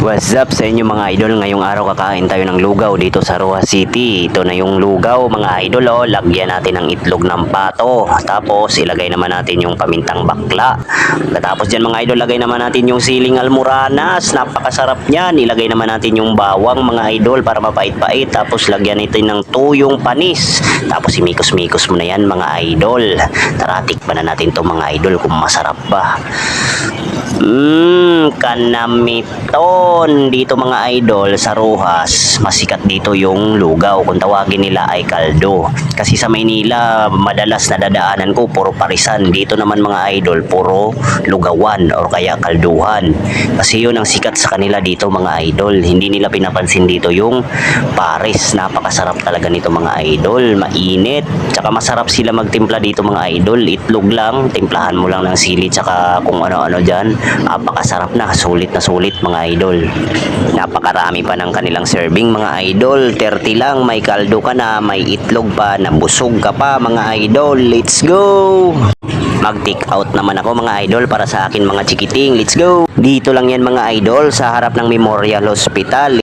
What's up sa inyo mga idol? Ngayong araw kakain tayo ng lugaw dito sa Rojas City. Ito na yung lugaw mga idol. Oh. Lagyan natin ng itlog ng pato. Tapos ilagay naman natin yung pamintang bakla. Tapos dyan mga idol, lagay naman natin yung siling almoranas. Napakasarap niyan. Ilagay naman natin yung bawang mga idol para mapait-pait. Tapos lagyan natin ng tuyong panis. Tapos imikos-mikos mo na yan mga idol. Tara, tikman na natin to mga idol kung masarap ba. Kanamiton dito mga idol sa Rojas. Masikat dito yung lugaw, kung tawagin nila ay kaldo. Kasi sa Maynila madalas nadadaanan ko puro parisan. Dito naman mga idol puro lugawan or kaya kalduhan. Kasi yun ang sikat sa kanila dito mga idol. Hindi nila pinapansin dito yung pares. Napakasarap talaga nito mga idol. Mainit. Tsaka masarap sila magtimpla dito mga idol. Itlog lang, timplahan mo lang ng sili tsaka kung ano-ano dyan. Napakasarap na sulit mga idol. Napakarami pa ng kanilang serving mga idol. 30 lang, may kaldo ka na, may itlog pa, nabusog ka pa mga idol. Let's go! Mag-take out naman ako mga idol para sa akin mga chikiting. Let's go! Dito lang yan mga idol sa harap ng Memorial Hospital.